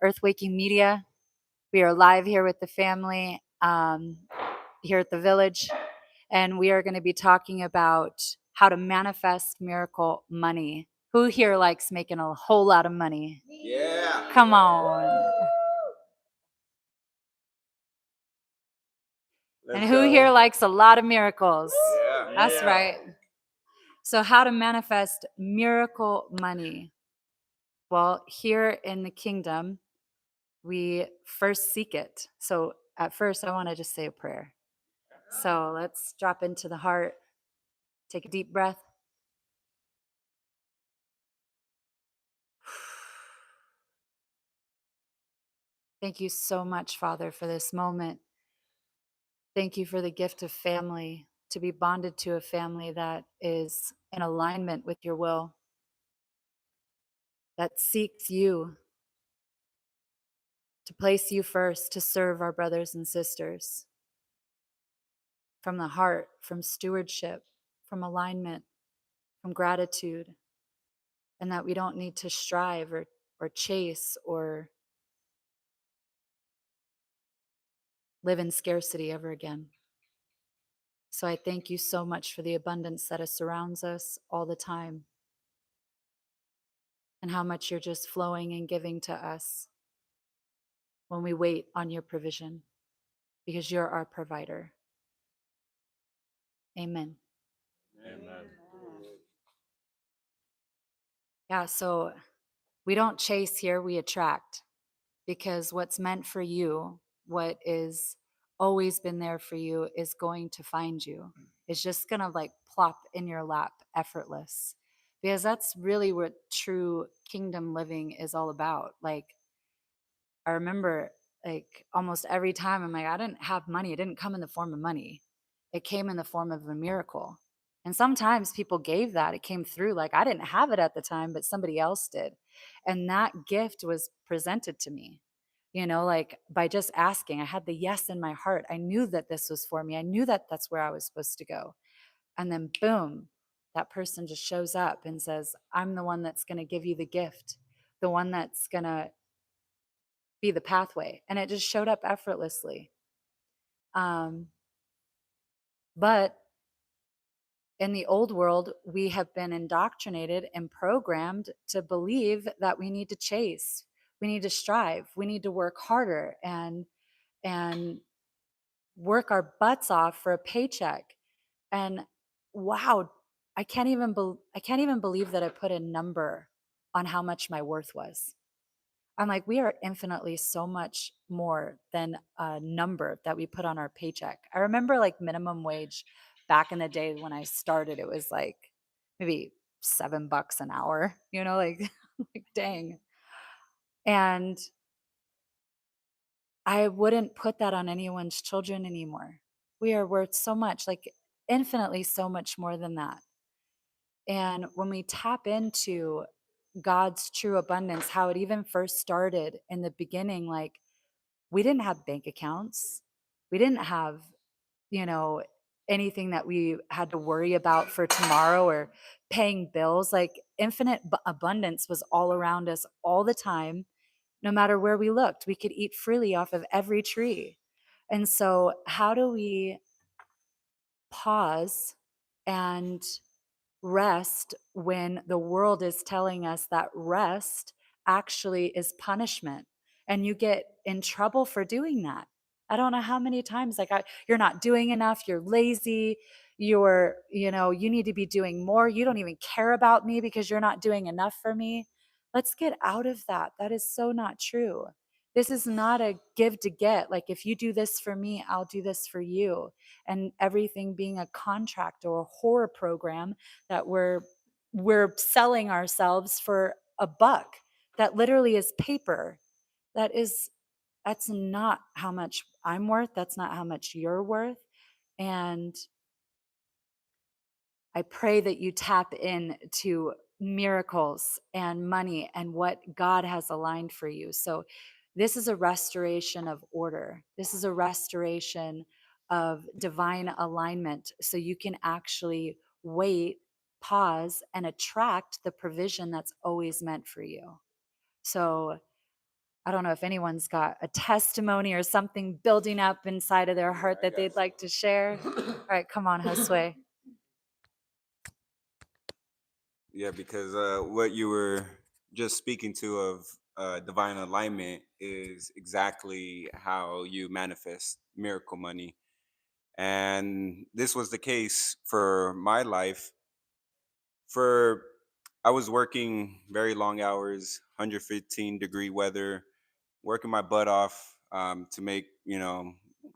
Earth Waking Media. We are live here with the family here at the village, and we are going to be talking about how to manifest miracle money. Who here likes making a whole lot of money? Yeah. Come on. And who here likes a lot of miracles? Yeah. That's right. So, how to manifest miracle money? Well, here in the kingdom, we first seek it. So, at first, I want to just say a prayer. So, let's drop into the heart. Take a deep breath. Thank you so much, Father, for this moment. Thank you for the gift of family, to be bonded to a family that is in alignment with your will, that seeks you, to place you first, to serve our brothers and sisters from the heart, from stewardship, from alignment, from gratitude, and that we don't need to strive or chase or live in scarcity ever again. So I thank you so much for the abundance that surrounds us all the time, and how much you're just flowing and giving to us when we wait on your provision, because you're our provider. Amen. Amen. Yeah, so we don't chase here, we attract, because what's meant for you, what is always been there for you, is going to find you. It's just going to like plop in your lap effortless, because that's really what true kingdom living is all about. Like, I remember like almost every time I'm like, I didn't have money. It didn't come in the form of money. It came in the form of a miracle. And sometimes people gave that. It came through like I didn't have it at the time, but somebody else did. And that gift was presented to me, like by just asking. I had the yes in my heart. I knew that this was for me. I knew that that's where I was supposed to go. And then boom, that person just shows up and says, I'm the one that's going to give you the gift, the one that's going to be the pathway. And it just showed up effortlessly. But in the old world, we have been indoctrinated and programmed to believe that we need to chase, we need to strive, we need to work harder and work our butts off for a paycheck. And wow, I can't even believe that I put a number on how much my worth was. I'm like, we are infinitely so much more than a number that we put on our paycheck. I remember like minimum wage back in the day when I started, it was like maybe $7 an hour, like, like dang. And I wouldn't put that on anyone's children anymore. We are worth so much, like infinitely so much more than that. And when we tap into God's true abundance, how it even first started in the beginning, like we didn't have bank accounts. We didn't have, anything that we had to worry about for tomorrow or paying bills. Like infinite abundance was all around us all the time. No matter where we looked, we could eat freely off of every tree. And so, how do we pause and rest when the world is telling us that rest actually is punishment, and you get in trouble for doing that? I don't know how many times like you're not doing enough, you're lazy, you need to be doing more, you don't even care about me because you're not doing enough for me. Let's get out of that. That is so not true. This is not a give to get. Like, if you do this for me, I'll do this for you. And everything being a contract or a horror program that we're selling ourselves for a buck that literally is paper. That's not how much I'm worth. That's not how much you're worth. And I pray that you tap into miracles and money and what God has aligned for you. So this is a restoration of order. This is a restoration of divine alignment. So you can actually wait, pause, and attract the provision that's always meant for you. So I don't know if anyone's got a testimony or something building up inside of their Yeah, heart I that got they'd like to share. All right, come on, Josue. Yeah, because what you were just speaking to of divine alignment is exactly how you manifest miracle money. And this was the case for my life. For I was working very long hours, 115-degree weather, working my butt off to make a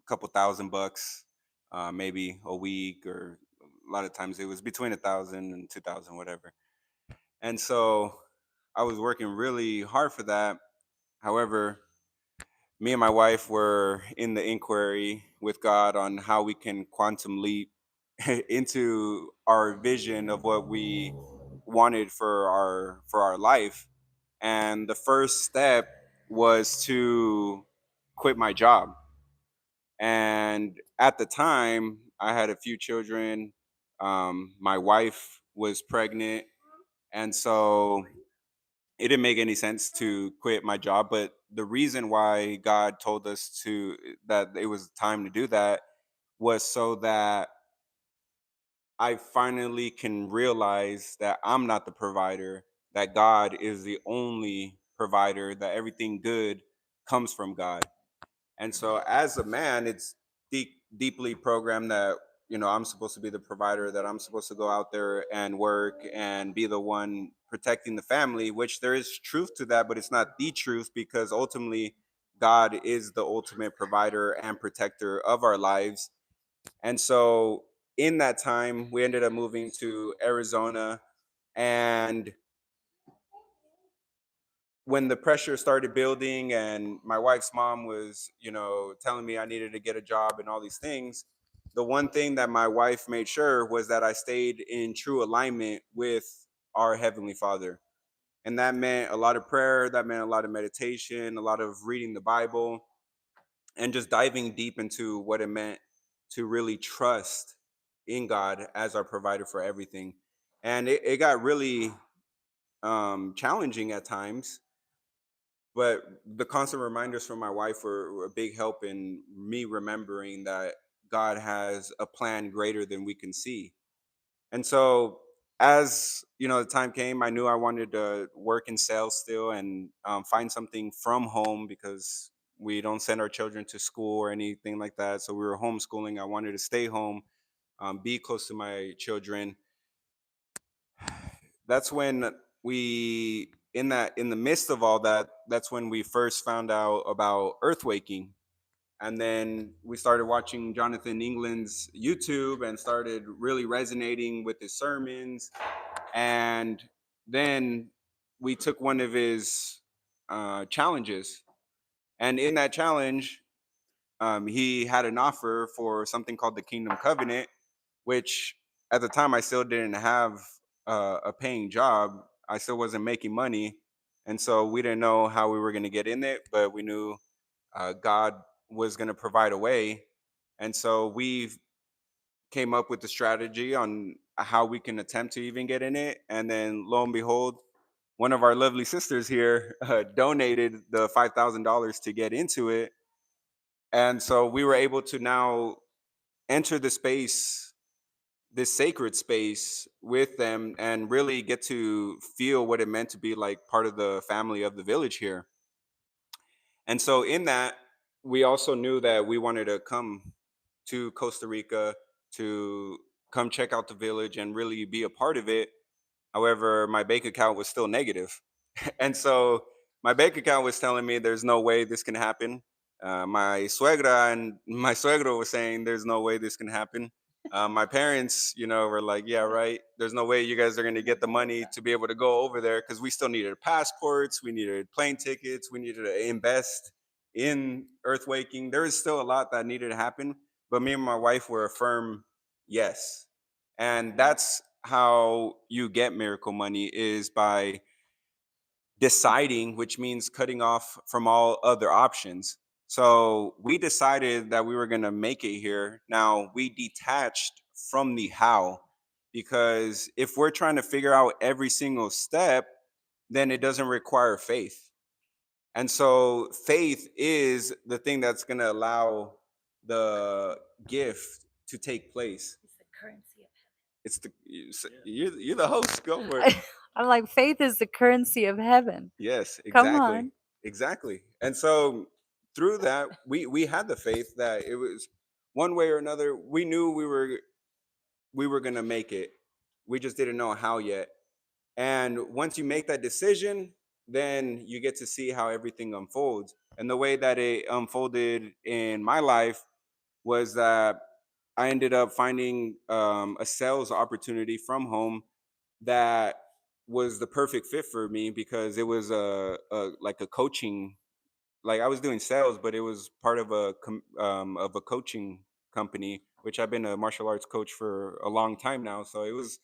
couple $1,000, maybe a week, or a lot of times it was between 1,000 and 2,000, whatever. And so I was working really hard for that. However, me and my wife were in the inquiry with God on how we can quantum leap into our vision of what we wanted for our life. And the first step was to quit my job. And at the time, I had a few children. My wife was pregnant, and so it didn't make any sense to quit my job. But the reason why God told us to that it was time to do that was so that I finally can realize that I'm not the provider, that God is the only provider, that everything good comes from God. And so as a man, it's deeply programmed that, I'm supposed to be the provider, that I'm supposed to go out there and work and be the one protecting the family, which there is truth to that, but it's not the truth, because ultimately God is the ultimate provider and protector of our lives. And so in that time, we ended up moving to Arizona. And when the pressure started building and my wife's mom was, telling me I needed to get a job and all these things, the one thing that my wife made sure was that I stayed in true alignment with our Heavenly Father. And that meant a lot of prayer, that meant a lot of meditation, a lot of reading the Bible, and just diving deep into what it meant to really trust in God as our provider for everything. And it got really challenging at times, but the constant reminders from my wife were a big help in me remembering that God has a plan greater than we can see. And so, as the time came, I knew I wanted to work in sales still, and find something from home, because we don't send our children to school or anything like that. So we were homeschooling. I wanted to stay home, be close to my children. That's when we in the midst of all that, that's when we first found out about earth waking. And then we started watching Jonathan England's YouTube and started really resonating with his sermons. And then we took one of his challenges, and in that challenge, he had an offer for something called the Kingdom Covenant, which at the time I still didn't have a paying job. I still wasn't making money. And so we didn't know how we were going to get in it, but we knew God was going to provide a way. And so we came up with the strategy on how we can attempt to even get in it. And then lo and behold, one of our lovely sisters here donated the $5,000 to get into it. And so we were able to now enter the space, this sacred space, with them, and really get to feel what it meant to be like part of the family of the village here. And so in that, we also knew that we wanted to come to Costa Rica to come check out the village and really be a part of it. However, my bank account was still negative. And so my bank account was telling me there's no way this can happen. My suegra and my suegro was saying there's no way this can happen. My parents, were like, yeah, right. There's no way you guys are going to get the money to be able to go over there, because we still needed passports, we needed plane tickets, we needed to invest in earthwaking. There is still a lot that needed to happen. But me and my wife were a firm yes. And that's how you get miracle money, is by deciding, which means cutting off from all other options. So we decided that we were going to make it here. Now we detached from the how, because if we're trying to figure out every single step, then it doesn't require faith. And so faith is the thing that's going to allow the gift to take place. It's the currency of It's you're the host. Go for it. heaven. I'm like, faith is the currency of heaven. Yes, Come exactly. on. Exactly. And so through that, we had the faith that it was one way or another, we knew we were going to make it. We just didn't know how yet. And once you make that decision, then you get to see how everything unfolds. And the way that it unfolded in my life was that I ended up finding a sales opportunity from home that was the perfect fit for me because it was a like a coaching, like I was doing sales, but it was part of of a coaching company, which I've been a martial arts coach for a long time now. So it was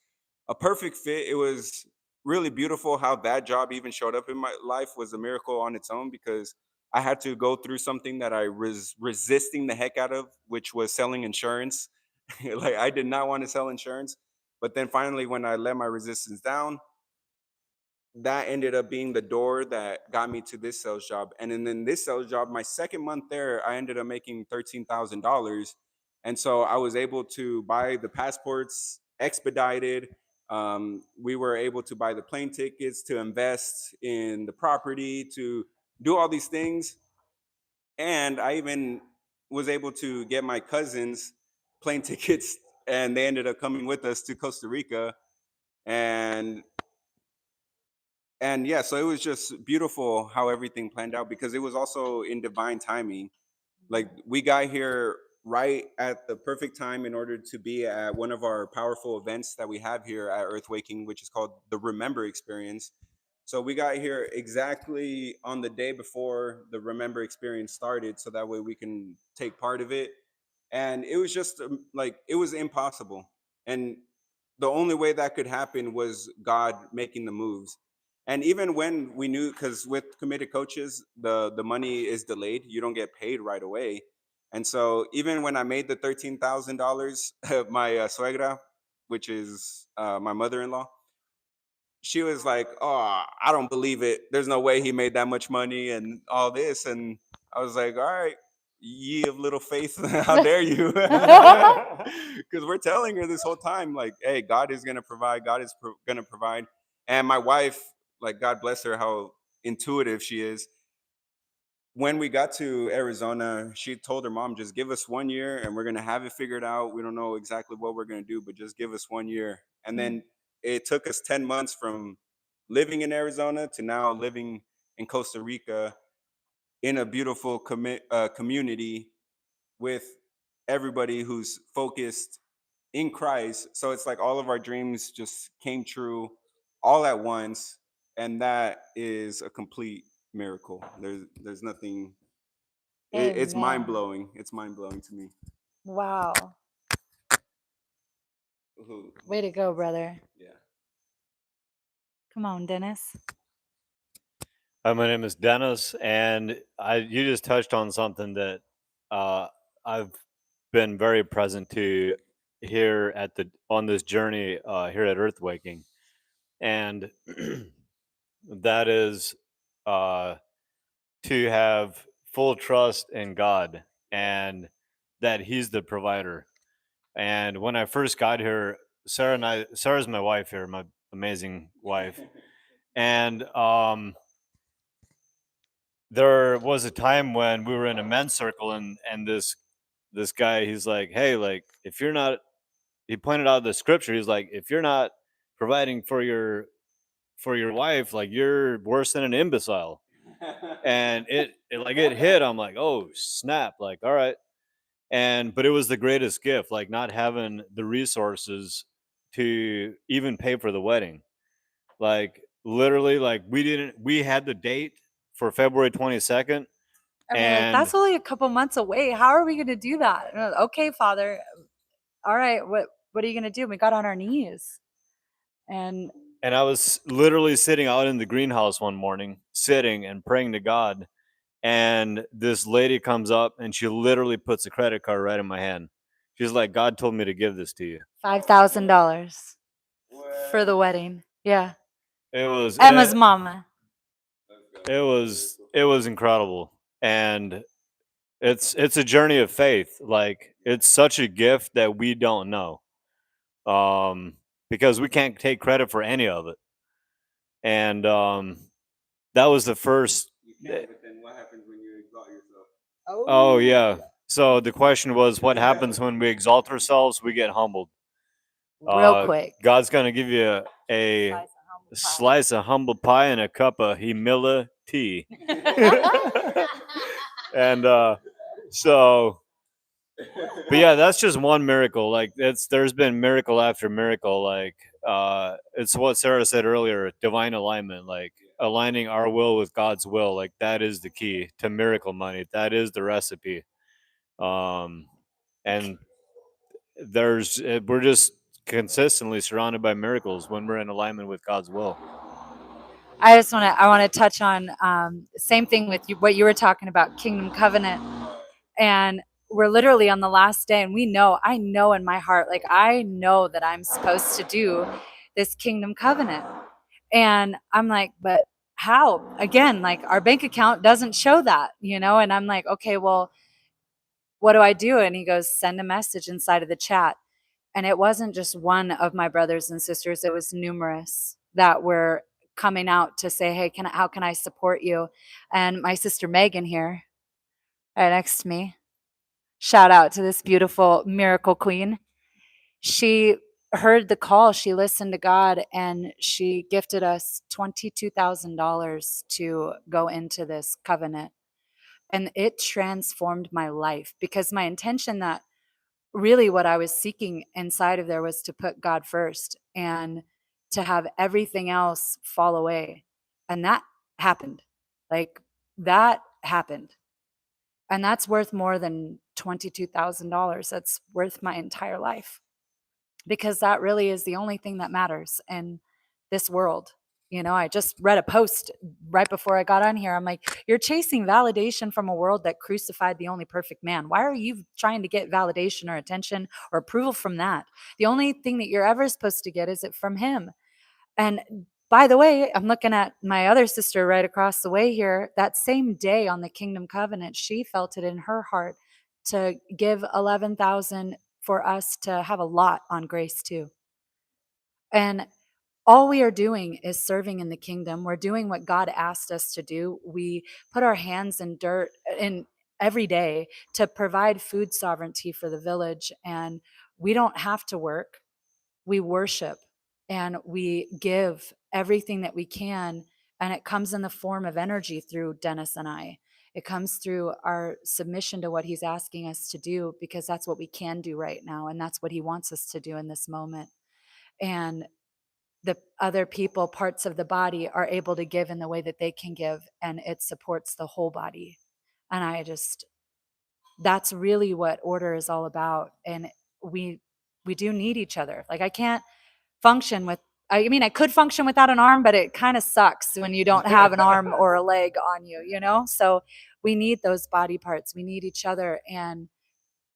a perfect fit. It was really beautiful how that job even showed up in my life was a miracle on its own because I had to go through something that I was resisting the heck out of, which was selling insurance. Like I did not want to sell insurance, but then finally, when I let my resistance down, that ended up being the door that got me to this sales job. And then in this sales job, my second month there, I ended up making $13,000. And so I was able to buy the passports expedited. We were able to buy the plane tickets, to invest in the property, to do all these things. And I even was able to get my cousins plane tickets, and they ended up coming with us to Costa Rica. And yeah, so it was just beautiful how everything planned out because it was also in divine timing. Like we got here right at the perfect time in order to be at one of our powerful events that we have here at Earthwaking, which is called the Remember Experience. So we got here exactly on the day before the Remember Experience started, so that way we can take part of it. And it was just like it was impossible, and the only way that could happen was God making the moves. And even when we knew, because with committed coaches, the money is delayed, you don't get paid right away. And so even when I made the $13,000, my suegra, which is my mother-in-law, she was like, "Oh, I don't believe it. There's no way he made that much money and all this." And I was like, "All right, ye of little faith, how dare you?" Because we're telling her this whole time, like, "Hey, God is gonna provide. God is gonna provide." And my wife, like, God bless her, how intuitive she is. When we got to Arizona, she told her mom, "Just give us 1 year, and we're gonna have it figured out. We don't know exactly what we're gonna do, but just give us 1 year." And then it took us 10 months from living in Arizona to now living in Costa Rica in a beautiful community with everybody who's focused in Christ. So it's like all of our dreams just came true all at once, and that is a complete miracle. There's nothing. It's mind Amen. blowing. It's mind blowing to me. Wow. Way to go, brother. Yeah. Come on, Dennis. Hi, my name is Dennis, and you just touched on something that I've been very present to here on this journey here at Earthwaking, and that is to have full trust in God and that He's the provider. And when I first got here, Sarah's my wife here, my amazing wife, and there was a time when we were in a men's circle, and this guy, he's like, "Hey, like if you're not," he pointed out the scripture. He's like, "If you're not providing for your wife, like you're worse than an imbecile." And it hit. I'm like, "Oh snap!" Like, all right. But it was the greatest gift, like not having the resources to even pay for the wedding. Like literally, like we had the date for February 22nd. I mean, like, And that's only a couple months away. How are we going to do that? Okay, Father. All right. What are you going to do? We got on our knees. And I was literally sitting out in the greenhouse one morning, sitting and praying to God. And this lady comes up and she literally puts a credit card right in my hand. She's like, "God told me to give this to you." $5,000 for the wedding. Yeah. It was Emma's mama. it it was incredible. And it's a journey of faith. Like, it's such a gift that we don't know. Because we can't take credit for any of it. And that was the first. You can, but then what happens when you exalt yourself? Oh yeah. So the question was, what happens when we exalt ourselves? We get humbled. Real quick. God's gonna give you a slice of humble pie and a cup of humility. And so, but yeah, that's just one miracle. Like, there's been miracle after miracle. Like, it's what Sarah said earlier, divine alignment, like aligning our will with God's will. Like, that is the key to miracle money. That is the recipe. And we're just consistently surrounded by miracles when we're in alignment with God's will. I want to touch on same thing with you, what you were talking about, Kingdom Covenant. And we're literally on the last day, and I know in my heart, like, I know that I'm supposed to do this Kingdom Covenant. And I'm like, but how? Again, like, our bank account doesn't show that, and I'm like, okay, well, what do I do? And he goes, send a message inside of the chat. And it wasn't just one of my brothers and sisters, it was numerous that were coming out to say, hey, how can I support you? And my sister Megan here, right next to me, shout out to this beautiful miracle queen. She heard the call, she listened to God, and she gifted us $22,000 to go into this covenant. And it transformed my life, because my intention, that really what I was seeking inside of there, was to put God first and to have everything else fall away. And that happened. Like, that happened. And that's worth more than $22,000. That's worth my entire life, because that really is the only thing that matters in this world. I just read a post right before I got on here. I'm like, you're chasing validation from a world that crucified the only perfect man. Why are you trying to get validation or attention or approval from that? The only thing that you're ever supposed to get is it from him. And by the way, I'm looking at my other sister right across the way here. That same day on the Kingdom Covenant, she felt it in her heart to give 11,000 for us to have a lot on Grace too. And all we are doing is serving in the kingdom. We're doing what God asked us to do. We put our hands in dirt in every day to provide food sovereignty for the village. And we don't have to work. We worship and we give everything that we can. And it comes in the form of energy through Dennis and I. It comes through our submission to what he's asking us to do, because that's what we can do right now. And that's what he wants us to do in this moment. And the other people, parts of the body, are able to give in the way that they can give, and it supports the whole body. And that's really what order is all about. And we do need each other. Like, I can't function with, I mean, I could function without an arm, but it kind of sucks when you don't have an arm or a leg on you, So we need those body parts. We need each other. And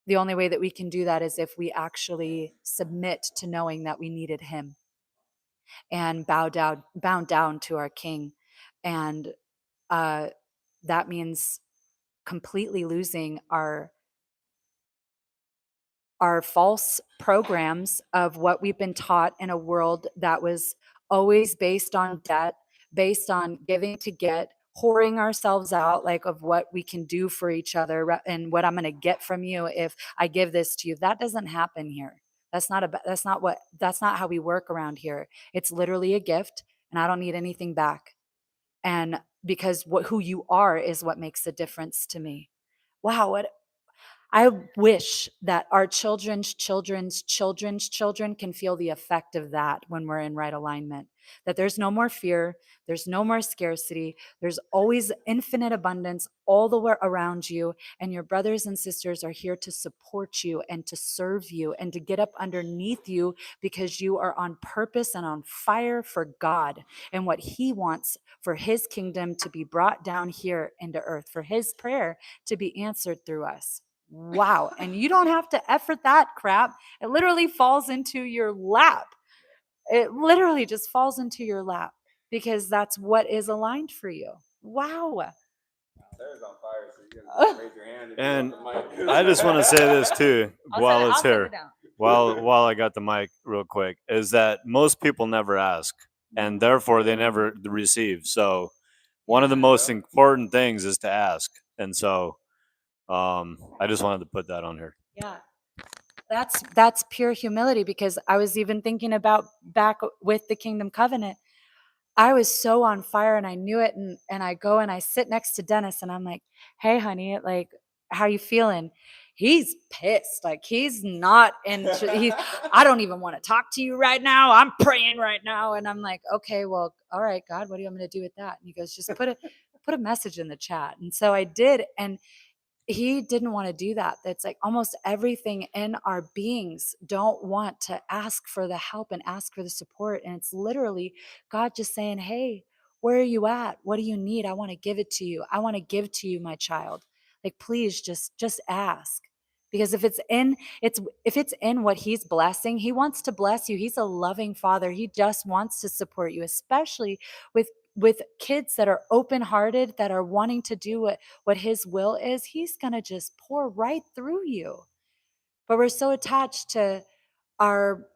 the only way that we can do that is if we actually submit to knowing that we needed him and bow down to our King. And that means completely losing our false programs of what we've been taught in a world that was always based on debt, based on giving to get, whoring ourselves out, like, of what we can do for each other and what I'm going to get from you if I give this to you. That doesn't happen here. That's not how we work around here. It's literally a gift, and I don't need anything back. And because who you are is what makes the difference to me. Wow, I wish that our children's children's children's children can feel the effect of that when we're in right alignment. That there's no more fear, there's no more scarcity, there's always infinite abundance all the way around you, and your brothers and sisters are here to support you and to serve you and to get up underneath you, because you are on purpose and on fire for God and what he wants for his kingdom to be brought down here into earth, for his prayer to be answered through us. Wow. And you don't have to effort that crap. It literally falls into your lap. It literally just falls into your lap, because that's what is aligned for you. Wow. hair's on fire, so you guys raise your hand if you And want the mic. I just want to say this too while it's here. down. While I got the mic real quick, is that most people never ask, and therefore they never receive. So one of the most important things is to ask. And so I just wanted to put that on here. Yeah. That's pure humility, because I was even thinking about back with the Kingdom Covenant. I was so on fire and I knew it, and I go and I sit next to Dennis and I'm like, "Hey honey, like how you feeling?" He's pissed. Like he's not he's I don't even want to talk to you right now. I'm praying right now. And I'm like, "Okay, well, all right, God, what do you want me to do with that?" And he goes, "Just put a message in the chat." And so I did, and he didn't want to do that. That's like almost everything in our beings don't want to ask for the help and ask for the support. And it's literally God just saying, "Hey, where are you at? What do you need? I want to give it to you. I want to give to you, my child. Like, please just ask." Because if it's in what he's blessing, he wants to bless you. He's a loving father. He just wants to support you, especially with kids that are open-hearted, that are wanting to do what his will is. He's going to just pour right through you. But we're so attached to our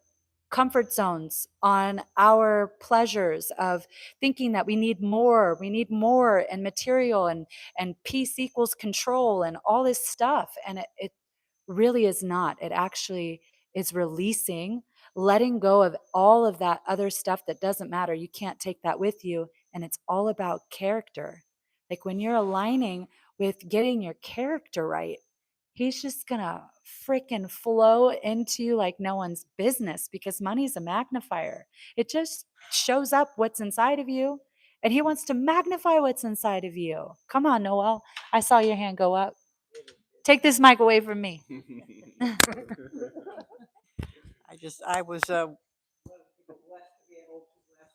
comfort zones, on our pleasures of thinking that we need more and material, and peace equals control and all this stuff. And it really is not. It actually is releasing, letting go of all of that other stuff that doesn't matter. You can't take that with you. And it's all about character. Like when you're aligning with getting your character right, he's just gonna freaking flow into you like no one's business, because money's a magnifier. It just shows up what's inside of you, and he wants to magnify what's inside of you. Come on, Noel. I saw your hand go up. Take this mic away from me. I was blessed to be able to bless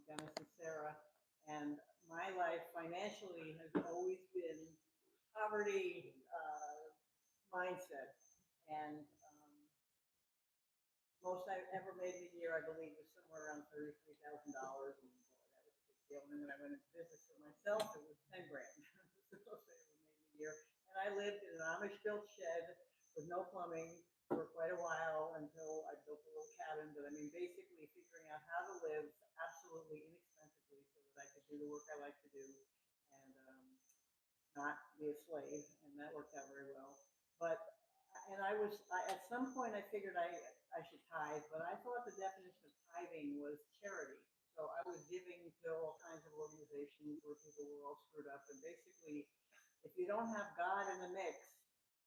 Dennis and Sarah, and my life financially has always been poverty mindset, and most I ever made in a year, I believe, was somewhere around $33,000, and boy, that was a big deal. And then when I went into business for myself, it was 10 grand. So most I ever made in a year, and I lived in an Amish-built shed with no plumbing for quite a while until I built a little cabin. But I mean, basically figuring out how to live absolutely inexpensively so that I could do the work I like to do, and not be a slave, and that worked out very well. But at some point I figured I should tithe, but I thought the definition of tithing was charity. So I was giving to all kinds of organizations where people were all screwed up, and basically, if you don't have God in the mix,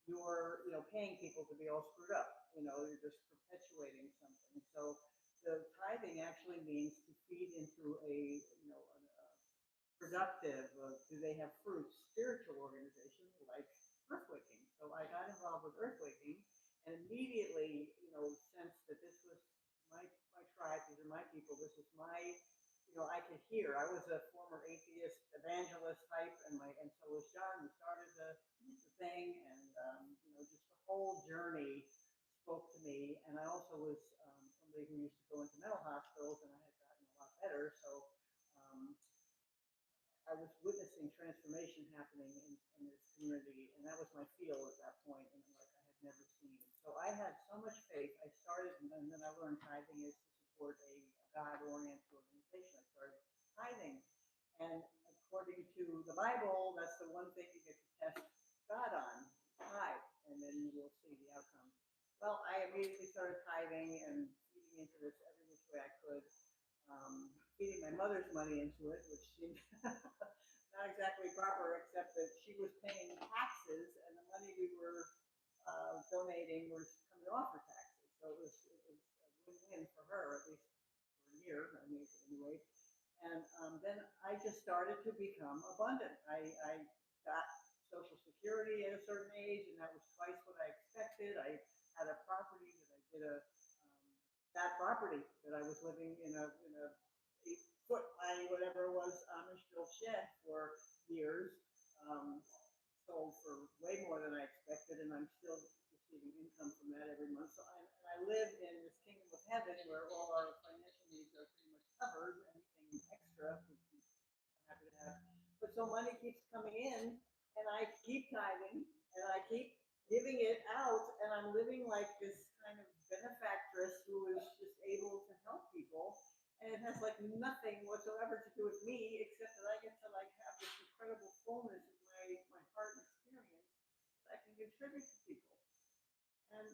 you're paying people to be all screwed up. You're just perpetuating something. So the tithing actually means to feed into a productive, do they have fruits, spiritual organization like earthwaking. So I got involved with earthwaking, and immediately, sensed that this was my tribe, these are my people, this is my, I could hear. I was a former atheist evangelist type, and so was John, who started the thing, and just the whole journey spoke to me. And I also was somebody who used to go into mental hospitals, and I had gotten a lot better. So I was witnessing transformation happening in this community, and that was my field at that point, and like I had never seen. So I had so much faith. I started, and then I learned tithing is to support a God-oriented organization. I started tithing, and according to the Bible, that's the one thing you get to test God on, tithe, and then you will see the outcome. Well, I immediately started tithing and feeding into this every which way I could. Feeding my mother's money into it, which seemed not exactly proper, except that she was paying taxes, and the money we were donating was coming off her taxes. So it was a win-win for her, at least for a year, anyway. And then I just started to become abundant. I got Social Security at a certain age, and that was twice what I expected. I had a property that I did that property that I was living in a 8-foot by whatever it was Amish-built shed for years. Sold for way more than I expected, and I'm still receiving income from that every month. So I live in this kingdom of heaven where all our financial needs are pretty much covered. Anything extra, which I'm happy to have. But so money keeps coming in, and I keep tithing, and I keep giving it out, and I'm living like this kind of benefactress who is just able to help people. And it has like nothing whatsoever to do with me, except that I get to like have this incredible fullness in my heart and experience that I can contribute to people. And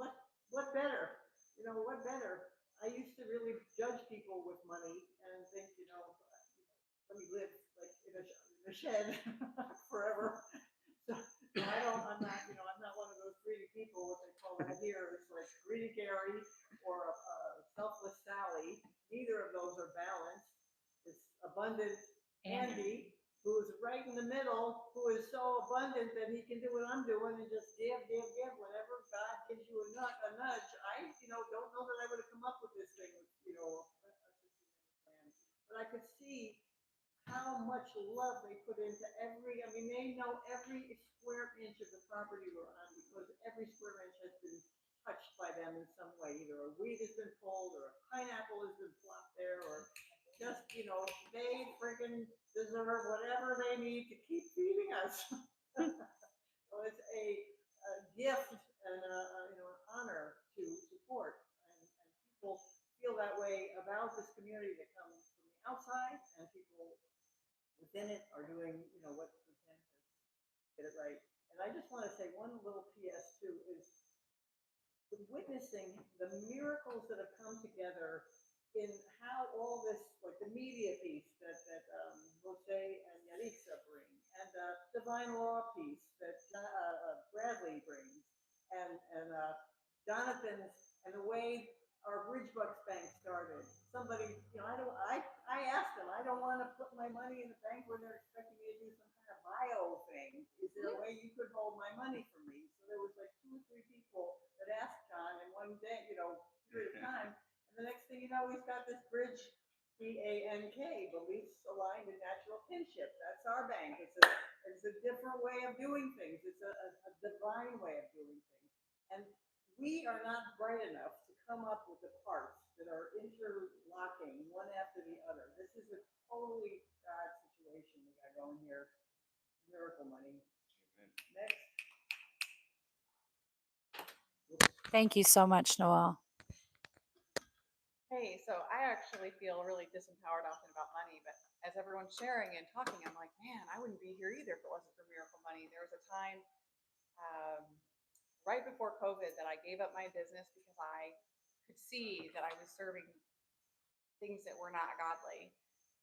what better? You know, what better? I used to really judge people with money and think, let me live like in a shed forever. So I'm not one of those greedy people, what they call that here. It's like greedy Gary or selfless Sally. Neither of those are balanced. It's abundant Andy, who is right in the middle, who is so abundant that he can do what I'm doing and just give. Whenever God gives you a nudge, I, don't know that I would have come up with this thing, but I could see how much love they put into they know every square inch of the property we're on because every square inch has been touched by them in some way. Either a weed has been pulled or a pineapple has been plopped there or just, they freaking deserve whatever they need to keep feeding us. So it's a gift and an honor to support. And people feel that way about this community that comes from the outside, and people within it are doing, what we can to get it right. And I just want to say one little PS too is witnessing the miracles that have come together in how all this, like the media piece that Jose and Yalitza bring, and the divine law piece that Bradley brings, and Jonathan's, and the way our Bridgebucks Bank started. Somebody, I asked them, I don't want to put my money in the bank where they're expecting me to do some kind of bio thing. Is there a way you could hold my money for me? So there was like 2 or 3 people that asked John in one day, period of time. And the next thing you know, he's got this bridge, BANK, beliefs aligned in natural kinship. That's our bank. It's a different way of doing things. It's a divine way of doing things. And we are not bright enough to come up with the parts that are interlocking one after the other. This is a totally God situation we got going here. Miracle money. Next. Thank you so much, Noel. Hey, so I actually feel really disempowered often about money, but as everyone's sharing and talking, I'm like, man, I wouldn't be here either if it wasn't for Miracle Money. There was a time right before COVID that I gave up my business because I could see that I was serving things that were not godly.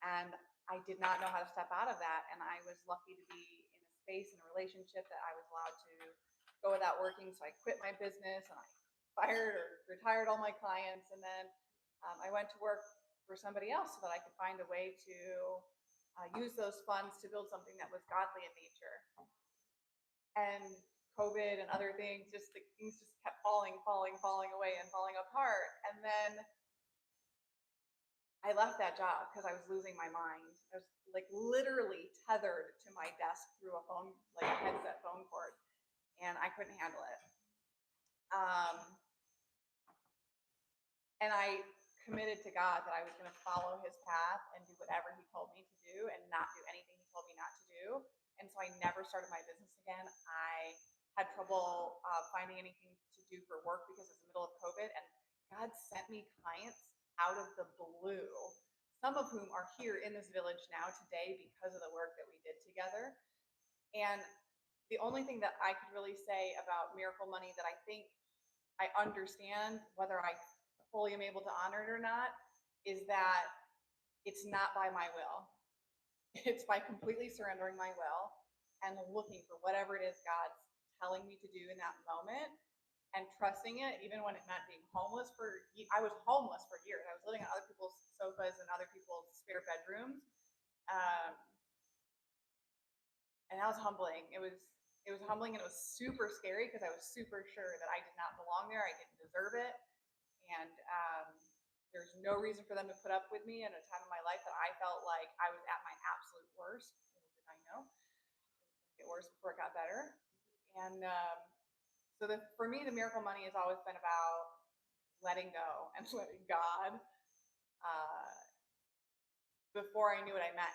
And I did not know how to step out of that. And I was lucky to be in a space, in a relationship that I was allowed to go without working. So I quit my business and I fired or retired all my clients. And then I went to work for somebody else so that I could find a way to use those funds to build something that was godly in nature. And COVID and other things, things just kept falling away and falling apart. And then I left that job because I was losing my mind. I was like literally tethered to my desk through a phone, like a headset phone cord, and I couldn't handle it. And I committed to God that I was going to follow his path and do whatever he told me to do and not do anything he told me not to do. And so I never started my business again. I had trouble finding anything to do for work because it was the middle of COVID, and God sent me clients out of the blue, some of whom are here in this village now today because of the work that we did together. And the only thing that I could really say about Miracle Money that I think I understand, whether I fully am able to honor it or not, is that it's not by my will. It's by completely surrendering my will and looking for whatever it is God's telling me to do in that moment and trusting it, even when it meant being homeless I was homeless for years. I was living on other people's sofas and other people's spare bedrooms. And that was humbling. It was humbling, and it was super scary because I was super sure that I did not belong there. I didn't deserve it. And there's no reason for them to put up with me in a time in my life that I felt like I was at my absolute worst. Little did I know. It got worse before it got better. And so for me, the Miracle Money has always been about letting go and letting God. Before I knew what I meant,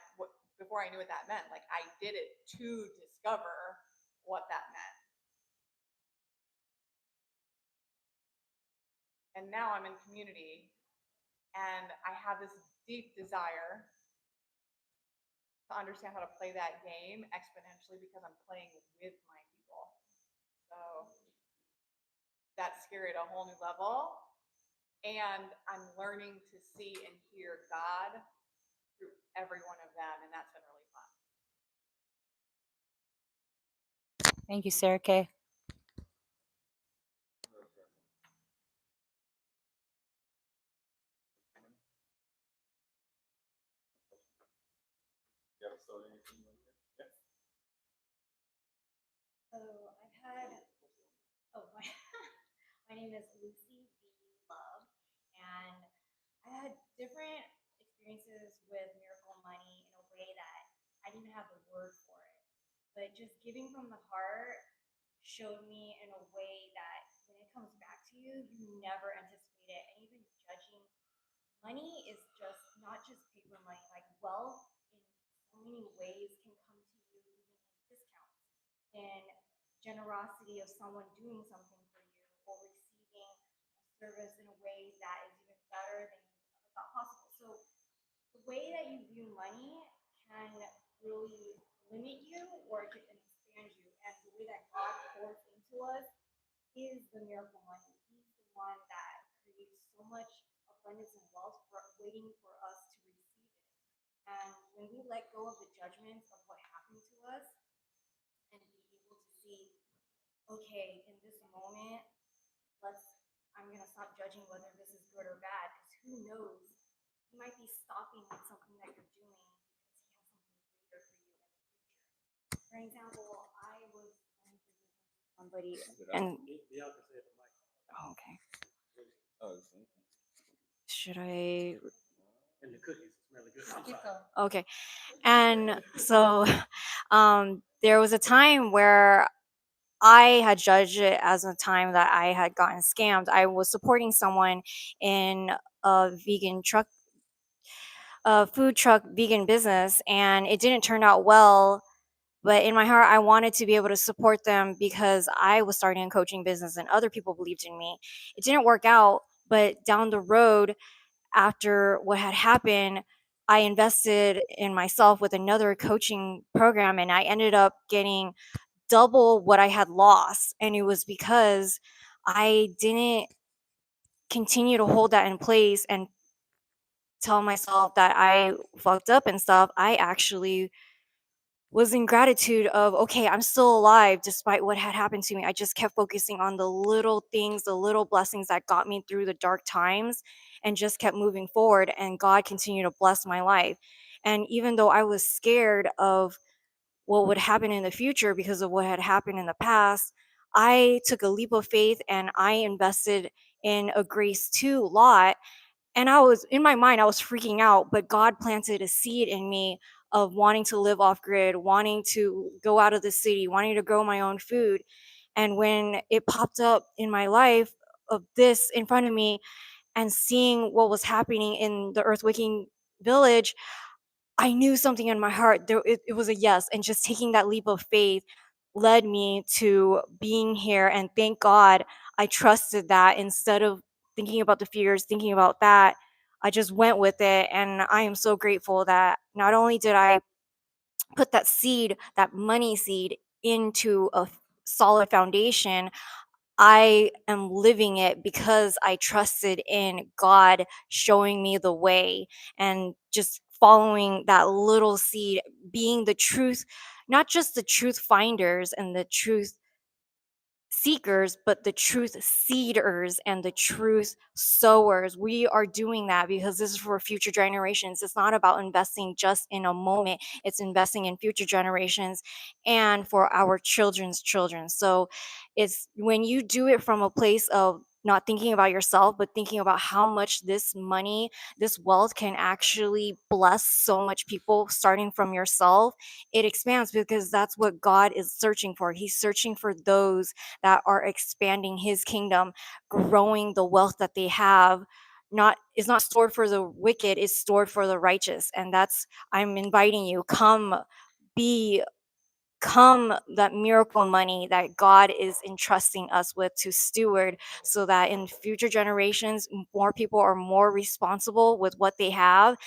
before I knew what that meant. Like, I did it to discover what that meant. And now I'm in community, and I have this deep desire to understand how to play that game exponentially because I'm playing with my people. So that's scary at a whole new level. And I'm learning to see and hear God through every one of them, and that's been really fun. Thank you, Sarah Kay. So I've had, oh, my name is Lucy B. Love, and I had different experiences with miracle money in a way that I didn't have the word for it. But just giving from the heart showed me in a way that when it comes back to you, you never anticipate it. And even judging money is just not just paper money, like wealth in so many ways can come to you even in discounts. And generosity of someone doing something for you or receiving a service in a way that is even better than you thought possible. So the way that you view money can really limit you or it can expand you. And the way that God pours into us is the miracle money. He's the one that creates so much abundance and wealth for waiting for us to receive it. And when we let go of the judgments of what happened to us and be able to see, okay, in this moment, I'm gonna stop judging whether this is good or bad, because who knows? He might be stopping at something that you're doing because he has something greater for you in the future. For example, I was going through business with somebody and oh, okay. Should I And the cookies smell good. keep going? Okay. And so there was a time where I had judged it as a time that I had gotten scammed. I was supporting someone in a food truck vegan business, and it didn't turn out well. But in my heart, I wanted to be able to support them because I was starting a coaching business and other people believed in me. It didn't work out, but down the road, after what had happened, I invested in myself with another coaching program, and I ended up getting double what I had lost. And it was because I didn't continue to hold that in place and tell myself that I fucked up and stuff. I actually was in gratitude of, okay, I'm still alive despite what had happened to me. I just kept focusing on the little things, the little blessings that got me through the dark times and just kept moving forward. And God continued to bless my life. And even though I was scared of what would happen in the future because of what had happened in the past, I took a leap of faith and I invested in a Grace 2 lot. And I was in my mind, I was freaking out, but God planted a seed in me of wanting to live off grid, wanting to go out of the city, wanting to grow my own food. And when it popped up in my life of this in front of me and seeing what was happening in the Earth Waking village, I knew something in my heart. It was a yes. And just taking that leap of faith led me to being here. And thank God I trusted that instead of thinking about the fears, thinking about that. I just went with it. And I am so grateful that not only did I put that seed, that money seed, into a solid foundation, I am living it because I trusted in God showing me the way and just following that little seed, being the truth, not just the truth finders and the truth seekers, but the truth seeders and the truth sowers. We are doing that because this is for future generations. It's not about investing just in a moment, it's investing in future generations and for our children's children. So it's when you do it from a place of not thinking about yourself, but thinking about how much this money, this wealth can actually bless so much people, starting from yourself, it expands because that's what God is searching for. He's searching for those that are expanding his kingdom, growing the wealth that they have, not is not stored for the wicked, it's stored for the righteous. And that's, I'm inviting you, come that miracle money that God is entrusting us with to steward, so that in future generations more people are more responsible with what they have,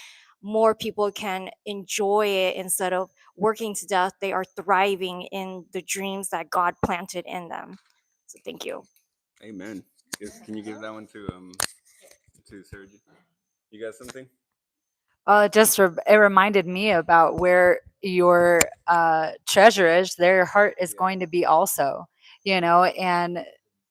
more people can enjoy it. Instead of working to death, they are thriving in the dreams that God planted in them. So thank you. Amen. Can you give that one to Sergio? You got something? It reminded me about where your treasure is, there your heart is going to be also, and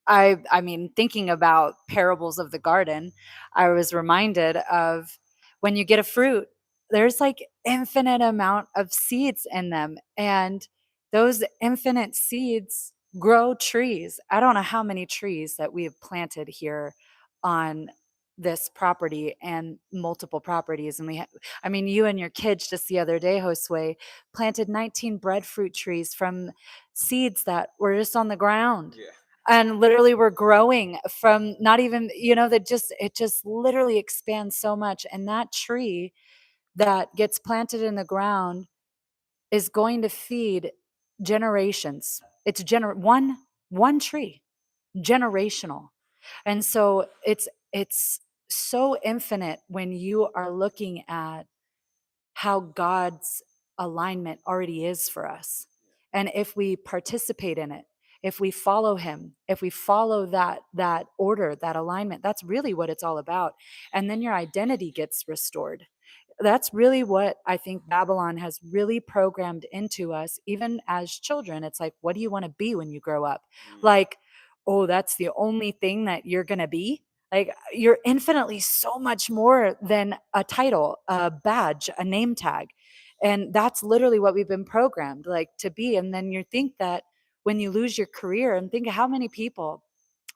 I mean, thinking about parables of the garden, I was reminded of when you get a fruit, there's like infinite amount of seeds in them, and those infinite seeds grow trees. I don't know how many trees that we have planted here on this property and multiple properties. And I mean, you and your kids just the other day, Josue, planted 19 breadfruit trees from seeds that were just on the ground. Yeah. And literally were growing from not even, it just literally expands so much. And that tree that gets planted in the ground is going to feed generations. It's one tree, generational. And so it's so infinite when you are looking at how God's alignment already is for us. And if we participate in it, if we follow him, if we follow that order, that alignment, that's really what it's all about. And then your identity gets restored. That's really what I think Babylon has really programmed into us, even as children. It's like, what do you want to be when you grow up? Like, oh, that's the only thing that you're going to be? Like, you're infinitely so much more than a title, a badge, a name tag. And that's literally what we've been programmed like to be. And then you think that when you lose your career, and think of how many people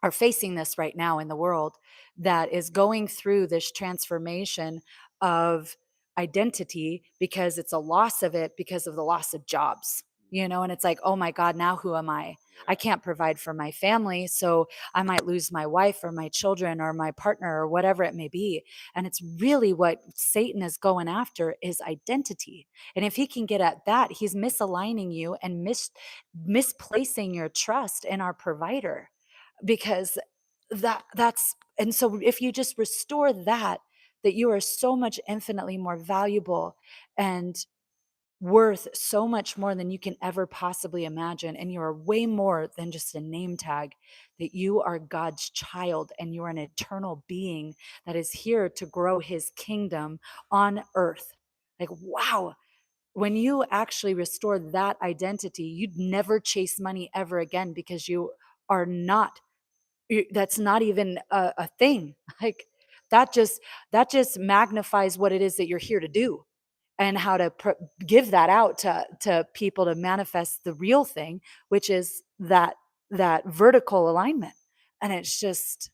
are facing this right now in the world that is going through this transformation of identity, because it's a loss of it because of the loss of jobs, and it's like, oh my God, now who am I can't provide for my family, so I might lose my wife or my children or my partner or whatever it may be. And it's really what Satan is going after, is identity. And if he can get at that, he's misaligning you and misplacing your trust in our provider, because that's and so if you just restore that you are so much infinitely more valuable and worth so much more than you can ever possibly imagine, and you are way more than just a name tag, that you are God's child and you are an eternal being that is here to grow his kingdom on earth. Like, wow, when you actually restore that identity, you'd never chase money ever again, because you are not, that's not even a thing. Like, that just magnifies what it is that you're here to do, and how to give that out to people, to manifest the real thing, which is that vertical alignment. And it's just,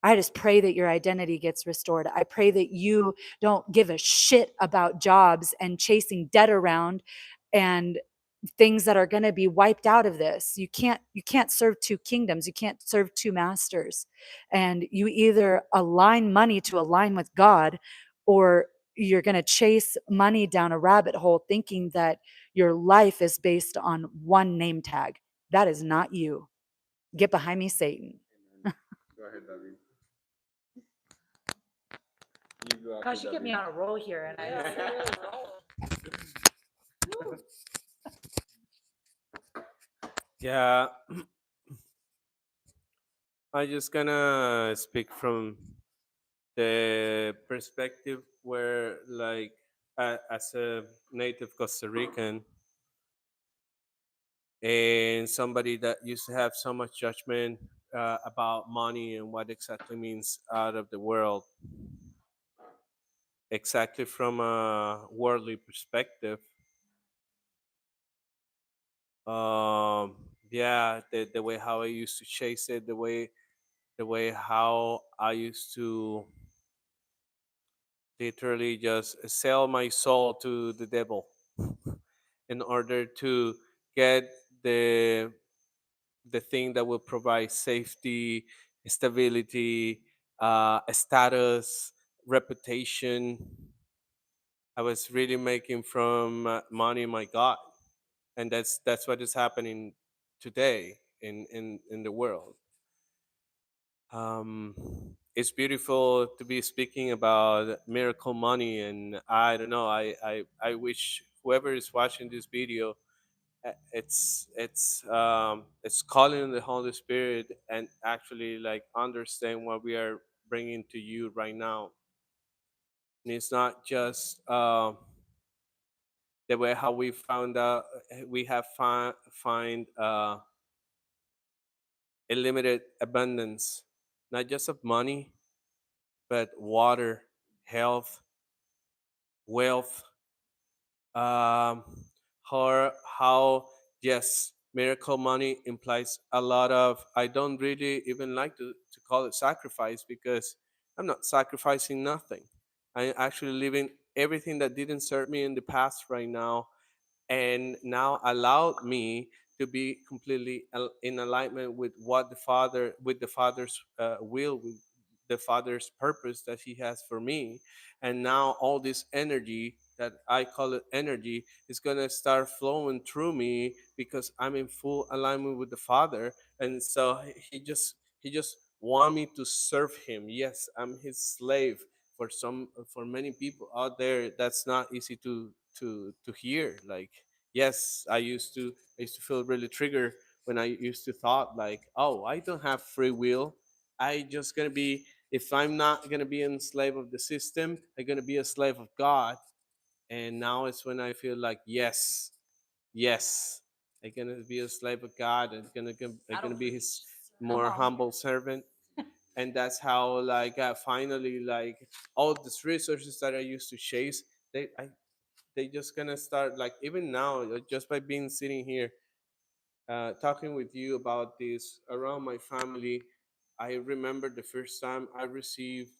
I just pray that your identity gets restored. I pray that you don't give a shit about jobs and chasing debt around and things that are going to be wiped out of this. You can't serve two kingdoms. You can't serve two masters. And you either align money to align with God, or you're going to chase money down a rabbit hole thinking that your life is based on one name tag. That is not you. Get behind me, Satan. Go ahead, David. You go after Gosh, you get me David. on a roll here, and Yeah, I just gonna speak from the perspective where, like, as a native Costa Rican and somebody that used to have so much judgment about money and what exactly means out of the world, exactly from a worldly perspective. Yeah, the way how I used to chase it, the way how I used to literally just sell my soul to the devil in order to get the the thing that will provide safety, stability, status, reputation. I was really making from money my God, and that's what is happening today in the world. It's beautiful to be speaking about miracle money, and I don't know. I wish whoever is watching this video, it's calling on the Holy Spirit and actually like understand what we are bringing to you right now. And it's not just the way how we found out we have find a limited abundance, not just of money, but water, health, wealth, um, how yes, miracle money implies a lot of. I don't really even like to call it sacrifice because I'm not sacrificing nothing. I'm actually living everything that didn't serve me in the past right now, and now allowed me to be completely in alignment with what the father's will, with the father's purpose that he has for me. And now all this energy, that I call it energy, is going to start flowing through me because I'm in full alignment with the father. And so he just want me to serve him. Yes, I'm his slave. For many people out there, that's not easy to hear. Like, yes, I used to feel really triggered when I used to thought like, oh, I don't have free will. I just gonna be, if I'm not gonna be a slave of the system, I'm gonna be a slave of God. And now it's when I feel like, yes, yes, I'm gonna be a slave of God. I'm gonna be his more humble servant. And that's how like finally, like, all these resources that I used to chase, they just gonna start, like, even now, just by being sitting here talking with you about this around my family. I remember the first time I received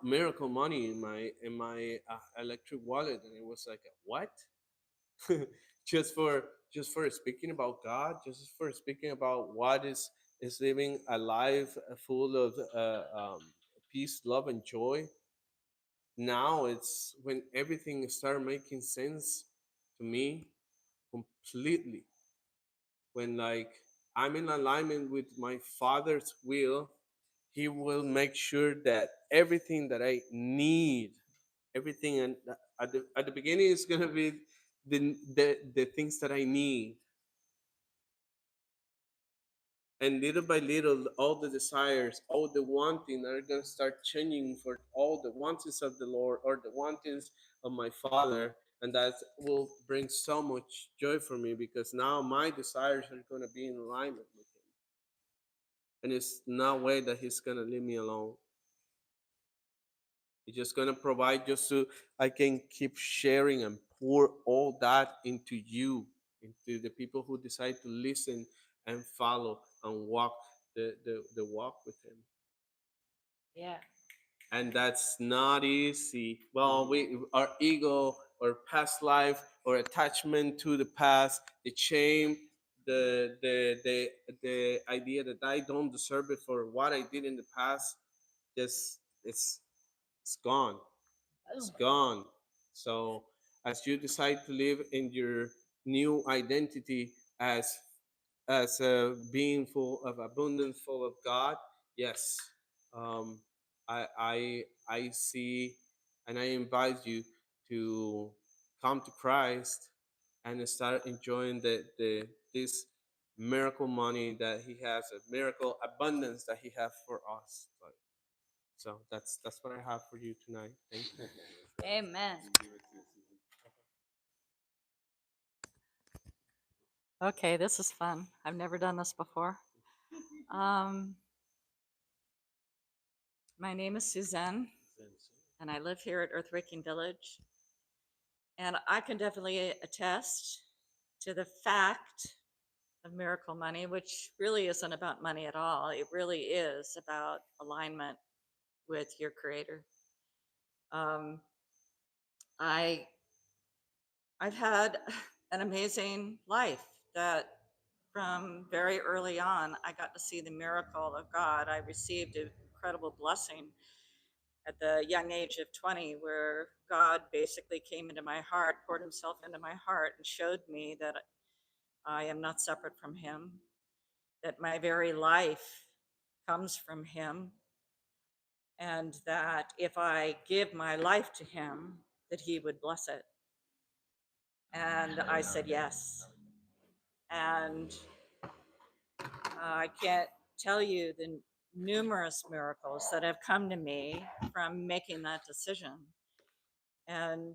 miracle money in my electric wallet, and it was like, what? Just for speaking about God, just for speaking about what is living a life full of peace, love, and joy. Now it's when everything started making sense to me completely. When, like, I'm in alignment with my father's will, he will make sure that everything that I need, everything, and at the beginning it's gonna be the things that I need. And little by little, all the desires, all the wanting are going to start changing for all the wantings of the Lord, or the wantings of my Father. And that will bring so much joy for me, because now my desires are going to be in alignment with him. And it's no way that he's going to leave me alone. He's just going to provide, just so I can keep sharing and pour all that into you, into the people who decide to listen and follow and walk the walk with him. Yeah. And that's not easy. Well, we, our ego or past life or attachment to the past, the shame, the idea that I don't deserve it for what I did in the past, just it's gone. It's gone. So as you decide to live in your new identity as a being full of abundance, full of God, yes, um, I see, and I invite you to come to Christ and start enjoying the this miracle money that He has, a miracle abundance that He has for us. So that's what I have for you tonight. Thank you. Amen. Okay, this is fun. I've never done this before. Um, my name is Suzanne, and I live here at Earthwaking Village. And I can definitely attest to the fact of miracle money, which really isn't about money at all. It really is about alignment with your Creator. Um, I I've had an amazing life that from very early on, I got to see the miracle of God. I received a incredible blessing at the young age of 20, where God basically came into my heart, poured himself into my heart, and showed me that I am not separate from him, that my very life comes from him, and that if I give my life to him, that he would bless it. And I said yes. And I can't tell you the numerous miracles that have come to me from making that decision. And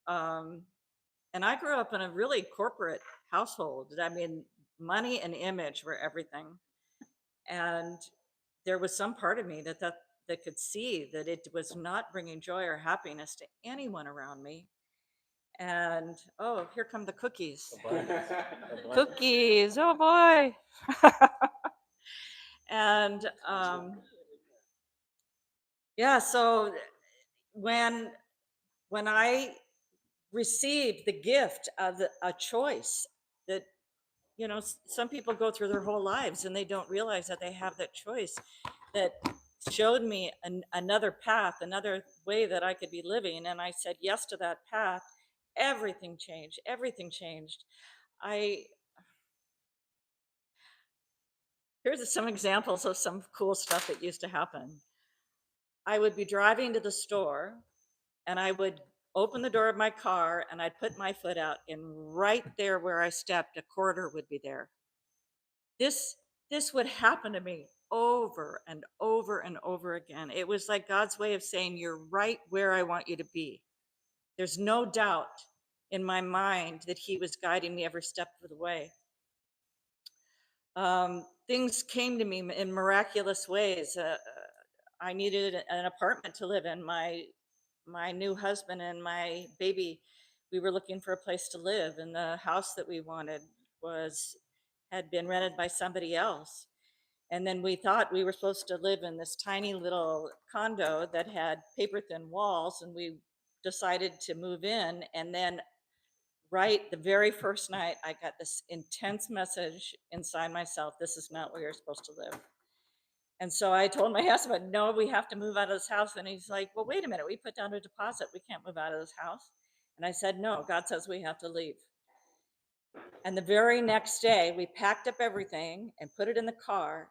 I grew up in a really corporate household. I mean, money and image were everything. And there was some part of me that could see that it was not bringing joy or happiness to anyone around me. And oh, here come the cookies. Cookies, oh boy. And yeah, so when I received the gift of a choice that, you know, some people go through their whole lives and they don't realize that they have that choice, that showed me another path, another way that I could be living. And I said yes to that path. Everything changed. Everything changed. Here's some examples of some cool stuff that used to happen. I would be driving to the store and I would open the door of my car and I'd put my foot out, and right there where I stepped, a quarter would be there. This would happen to me over and over and over again. It was like God's way of saying, you're right where I want you to be. There's no doubt in my mind that he was guiding me every step of the way. Things came to me in miraculous ways. I needed an apartment to live in. My new husband and my baby, we were looking for a place to live, and the house that we wanted had been rented by somebody else. And then we thought we were supposed to live in this tiny little condo that had paper thin walls, and we decided to move in. And then right the very first night, I got this intense message inside myself: this is not where you're supposed to live. And so I told my husband, no, we have to move out of this house. And he's like, well, wait a minute, we put down a deposit, we can't move out of this house. And I said, no, God says we have to leave. And the very next day, we packed up everything and put it in the car.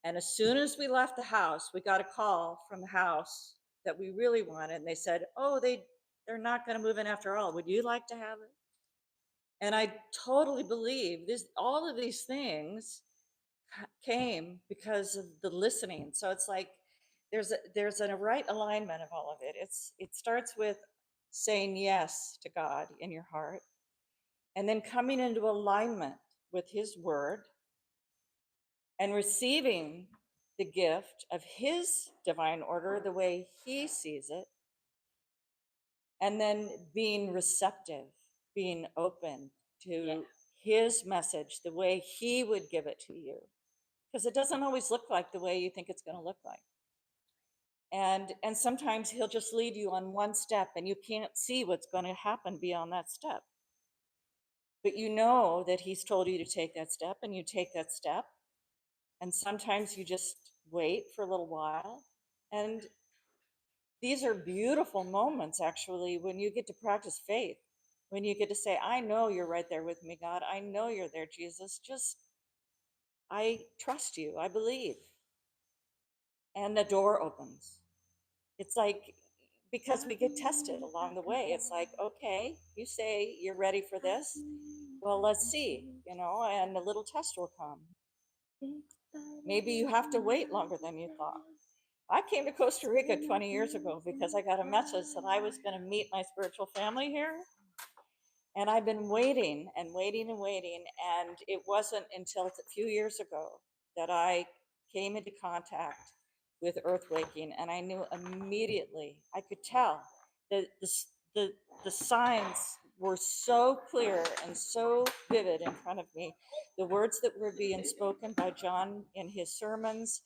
And as soon as we left the house, we got a call from the house that we really wanted. And they said, oh, they're not going to move in after all. Would you like to have it? And I totally believe all of these things came because of the listening. So it's like there's a right alignment of all of it. It starts with saying yes to God in your heart, and then coming into alignment with his word and receiving the gift of his divine order the way he sees it, and then being receptive, being open to his message the way he would give it to you, because it doesn't always look like the way you think it's going to look like. And sometimes he'll just lead you on one step and you can't see what's going to happen beyond that step. But you know that he's told you to take that step, and you take that step. And sometimes you just wait for a little while. And these are beautiful moments, actually, when you get to practice faith, when you get to say, I know you're right there with me, God. I know you're there, Jesus. Just, I trust you. I believe. And the door opens. It's like, because we get tested along the way. It's like, okay, you say you're ready for this. Well, let's see, and a little test will come. Maybe you have to wait longer than you thought. I came to Costa Rica 20 years ago because I got a message that I was going to meet my spiritual family here. And I've been waiting and waiting and waiting. And it wasn't until a few years ago that I came into contact with earthwaking, and I knew immediately. I could tell that the signs were so clear and so vivid in front of me. The words that were being spoken by John in his sermons,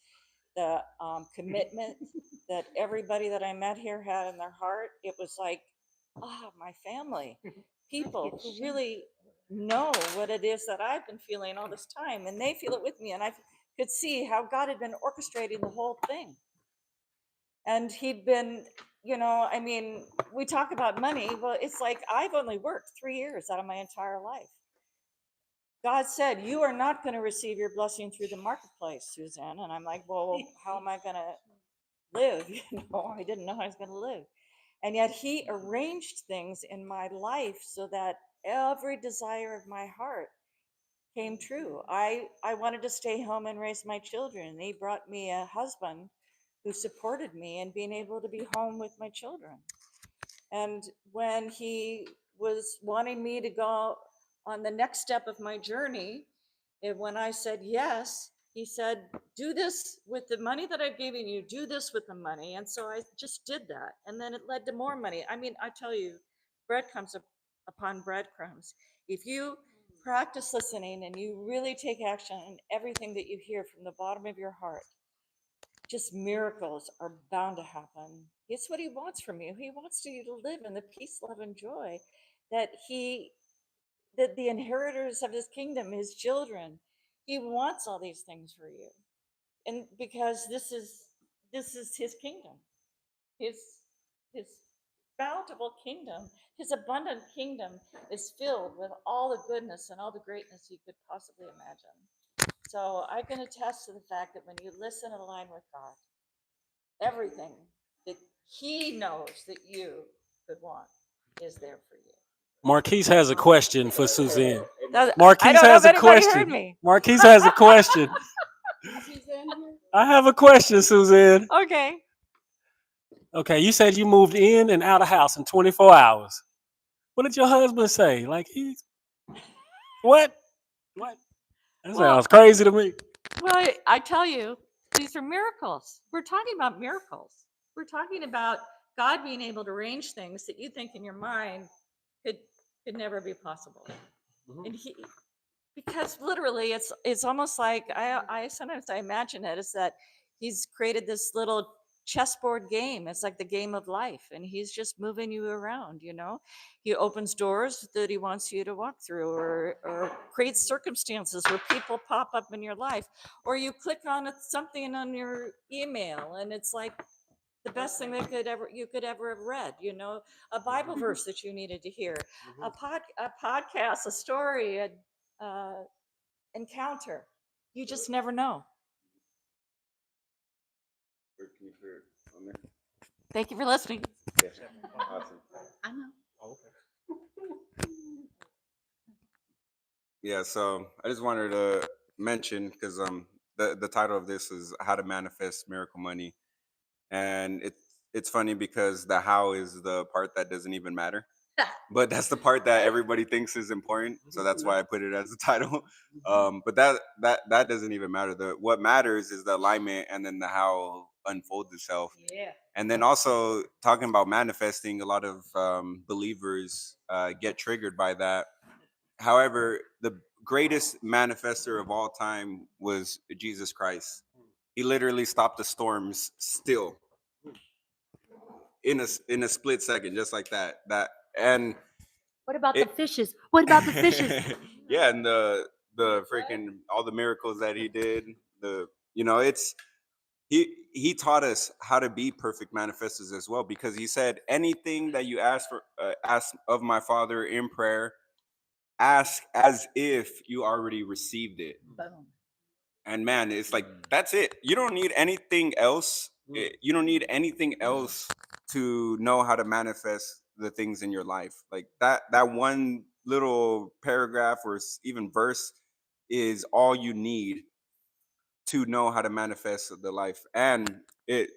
the commitment that everybody that I met here had in their heart. It was like, my family, people who really know what it is that I've been feeling all this time, and they feel it with me. And I could see how God had been orchestrating the whole thing. And he'd been, you know, I mean, we talk about money. Well, it's like I've only worked 3 years out of my entire life. God said, "You are not going to receive your blessing through the marketplace, Suzanne." And I'm like, "Well, how am I going to live?" You know, I didn't know how I was going to live. And yet he arranged things in my life so that every desire of my heart came true. I wanted to stay home and raise my children. And he brought me a husband who supported me in being able to be home with my children. And when he was wanting me to go on the next step of my journey, and when I said yes, he said, "Do this with the money that I've given you, do this with the money." And so I just did that. And then it led to more money. I mean, I tell you, bread comes upon breadcrumbs. If you practice listening and you really take action on everything that you hear from the bottom of your heart, just miracles are bound to happen. It's what he wants from you. He wants you to live in the peace, love, and joy that that the inheritors of his kingdom, his children, he wants all these things for you. And because this is his kingdom, his his bountiful kingdom, his abundant kingdom is filled with all the goodness and all the greatness you could possibly imagine. So I can attest to the fact that when you listen and align with God, everything that he knows that you could want is there for you. Marquise has a question for Suzanne. I Marquise don't know has if a anybody heard question. me. Marquise has a question. I have a question, Suzanne. Okay. Okay, you said you moved in and out of house in 24 hours. What did your husband say? Like what? What? That Well, sounds crazy to me. well, I tell you, these are miracles. We're talking about miracles. We're talking about God being able to arrange things that you think in your mind could could never be possible. And he, because literally it's almost like I sometimes I imagine it is that he's created this little chessboard game. It's like the game of life, and he's just moving you around, you know. He opens doors that he wants you to walk through, or creates circumstances where people pop up in your life, or you click on something on your email and it's like the best thing that you could ever have read, you know, a Bible verse that you needed to hear, a podcast, a story, a encounter. You just never know. Can you clear it on there? Thank you for listening. Yeah. Awesome. I know. Yeah, so I just wanted to mention because the title of this is How to Manifest Miracle Money. And it's funny because the how is the part that doesn't even matter. But that's the part that everybody thinks is important. So that's why I put it as the title. But that doesn't even matter. What matters is the alignment and then the how unfolds itself. Yeah. And then also talking about manifesting, a lot of believers get triggered by that. However, the greatest manifester of all time was Jesus Christ. He literally stopped the storms still in a split second, just like that. And What about the it, fishes? What about the fishes? yeah, and the freaking all the miracles that he did. It's he taught us how to be perfect manifestors as well, because he said anything that you ask of my Father in prayer, ask as if you already received it. Boom. And man, it's like that's it. You don't need anything else. You don't need anything else to know how to manifest the things in your life. Like that one little paragraph or even verse is all you need to know how to manifest the life. And to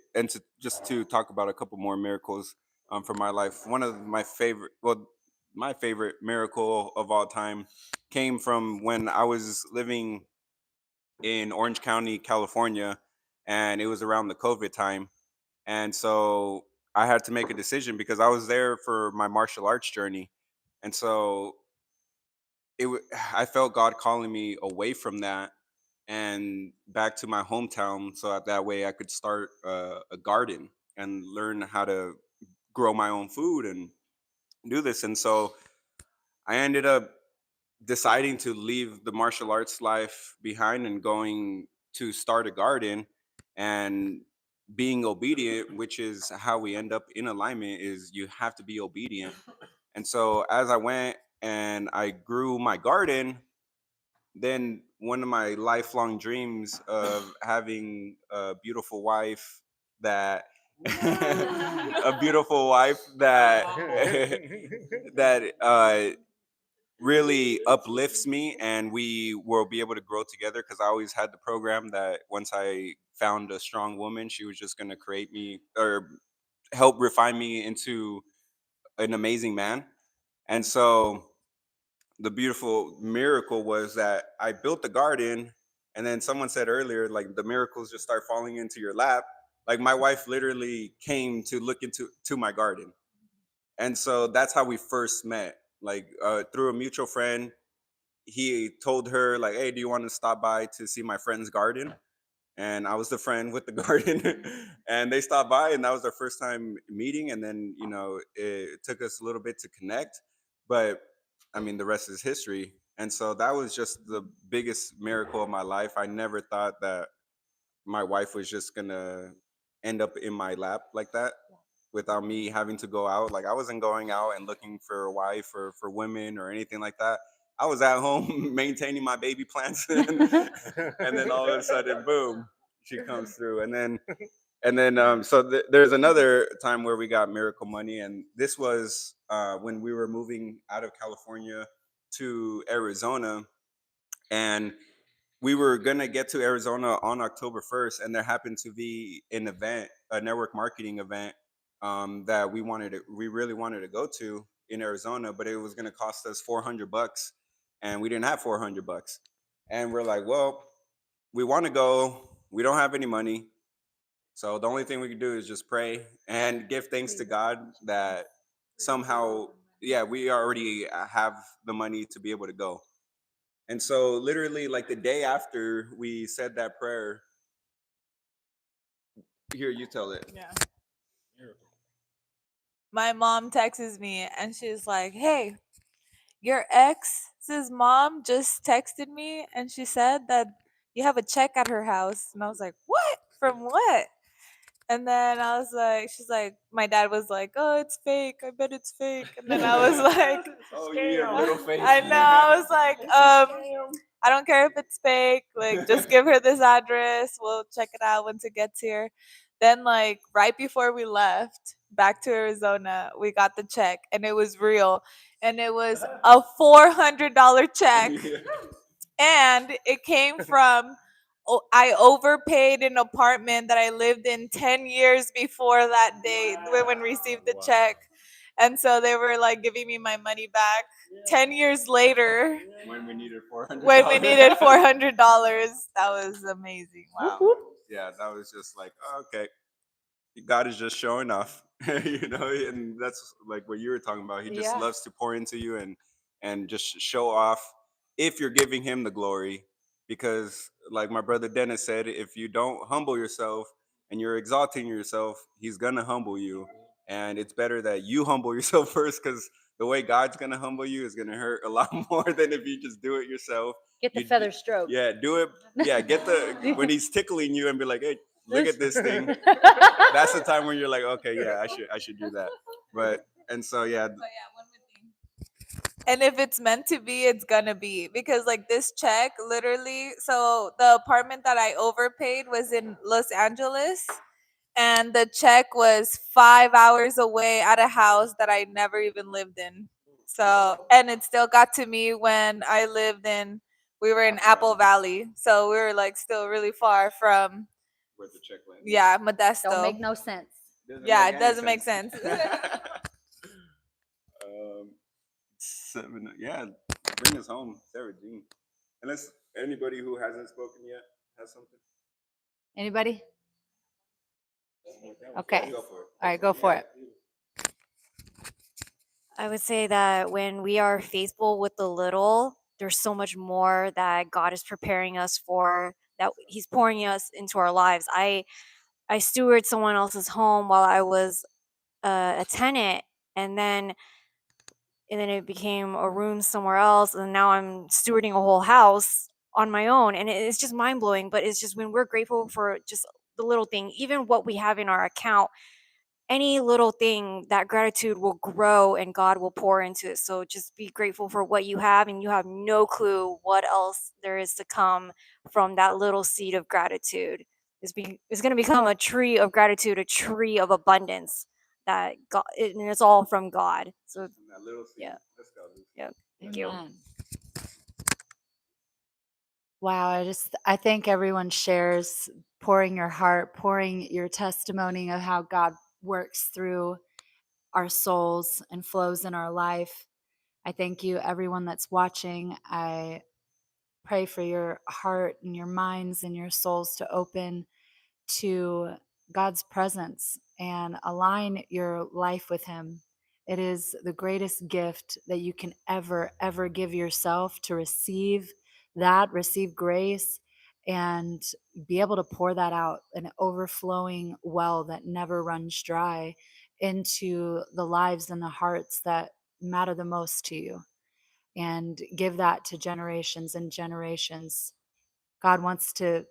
just to talk about a couple more miracles from my life. One of my favorite miracle of all time came from when I was living in Orange County, California, and it was around the COVID time. And so I had to make a decision because I was there for my martial arts journey. And so I felt God calling me away from that and back to my hometown, so that way I could start a garden and learn how to grow my own food and do this. And so I ended up deciding to leave the martial arts life behind and going to start a garden. And being obedient, which is how we end up in alignment, is you have to be obedient. And so as I went and I grew my garden, then one of my lifelong dreams of having a beautiful wife that a beautiful wife that that really uplifts me, and we will be able to grow together, because I always had the program that once I found a strong woman, she was just going to create me or help refine me into an amazing man. And so the beautiful miracle was that I built the garden, and then someone said earlier, like, the miracles just start falling into your lap. Like, my wife literally came to look into my garden. And so that's how we first met, like, through a mutual friend. He told her, like, hey, do you want to stop by to see my friend's garden? And I was the friend with the garden. And they stopped by, and that was their first time meeting. And then, it took us a little bit to connect, but I mean, the rest is history. And so that was just the biggest miracle of my life. I never thought that my wife was just gonna end up in my lap like that without me having to go out. Like, I wasn't going out and looking for a wife or for women or anything like that. I was at home maintaining my baby plants, and then all of a sudden, boom, she comes through. There's another time where we got miracle money, and this was when we were moving out of California to Arizona, and we were gonna get to Arizona on October 1st, and there happened to be an event, a network marketing event, that we really wanted to go to in Arizona, but it was gonna cost us $400, and we didn't have $400. And we're like, well, we want to go, we don't have any money, so the only thing we can do is just pray and give thanks to God that somehow, yeah, we already have the money to be able to go. And so, literally, like the day after we said that prayer, here, you tell it. Yeah. My mom texts me and she's like, hey, your ex's mom just texted me and she said that you have a check at her house. And I was like, what? From what? And then I was like, she's like, my dad was like, oh, it's fake. I bet it's fake. And then I was like, Oh, yeah, middle face. I know. I was like, I don't care if it's fake. Like, just give her this address. We'll check it out once it gets here. Then, like, right before we left back to Arizona, we got the check and it was real. And it was a $400 check. And it came from, I overpaid an apartment that I lived in 10 years before that day when we received the check. And so they were like giving me my money back 10 years later When we needed $400. when we needed $400. That was amazing. Wow. Yeah, that was just like, oh, okay, God is just showing off, and that's like what you were talking about. He just Yeah. loves to pour into you and just show off if you're giving him the glory. Because, like my brother Dennis said, if you don't humble yourself and you're exalting yourself, he's gonna humble you. And it's better that you humble yourself first, because the way God's gonna humble you is gonna hurt a lot more than if you just do it yourself. Get the You- feather stroke. Yeah, do it. Yeah, get the when he's tickling you and be like, hey, look at this thing. That's the time when you're like, okay, yeah, I should do that. And so, yeah. But yeah, one more thing. And if it's meant to be, it's gonna be. Because like this check, literally, so the apartment that I overpaid was in Los Angeles, and the check was 5 hours away at a house that I never even lived in. So, and it still got to me when we were in Apple Valley. So we were like still really far from, Where the check landed. yeah, Modesto. Don't make no sense. Yeah, it doesn't make sense. 7, yeah, bring us home, Sarah Jean. Unless anybody who hasn't spoken yet has something. Anybody? Okay. Go for it. All right, go for it. I would say that when we are faithful with the little, there's so much more that God is preparing us for, that He's pouring us into our lives. I stewarded someone else's home while I was a tenant, and then it became a room somewhere else, and now I'm stewarding a whole house on my own, and it's just mind blowing. But it's just when we're grateful for just the little thing, even what we have in our account, any little thing, that gratitude will grow and God will pour into it. So just be grateful for what you have, and you have no clue what else there is to come from that little seed of gratitude. It's going to become a tree of gratitude, a tree of abundance that God, and it's all from God. So From that little seed. yeah. Let's go, Lucy. Yeah. Thank you. Amen. Wow, I thank everyone shares, pouring your heart, pouring your testimony of how God works through our souls and flows in our life. I thank you, everyone that's watching. I pray for your heart and your minds and your souls to open to God's presence and align your life with Him. It is the greatest gift that you can ever give yourself, to receive receive grace, and be able to pour that out, an overflowing well that never runs dry, into the lives and the hearts that matter the most to you, and give that to generations and generations. God wants to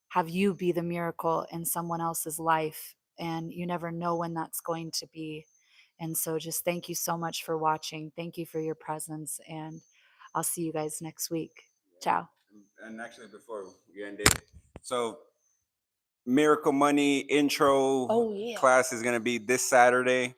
have you be the miracle in someone else's life, and you never know when that's going to be. And so just thank you so much for watching. Thank you for your presence, and I'll see you guys next week. Ciao. And actually, before we end it, so Miracle Money intro class is going to be this Saturday.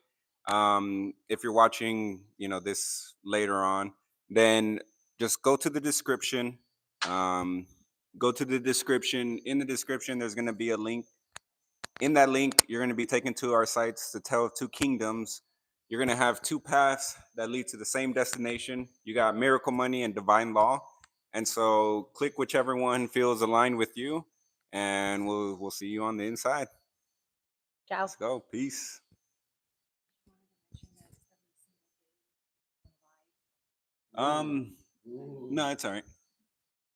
If you're watching, this later on, then just go to the description. Go to the description. In the description, there's going to be a link. In that link, you're going to be taken to our sites to tell two kingdoms. You're going to have two paths that lead to the same destination. You got Miracle Money and Divine Law. And so click whichever one feels aligned with you, and we'll see you on the inside. Ciao. Let's go. Peace. No, it's all right.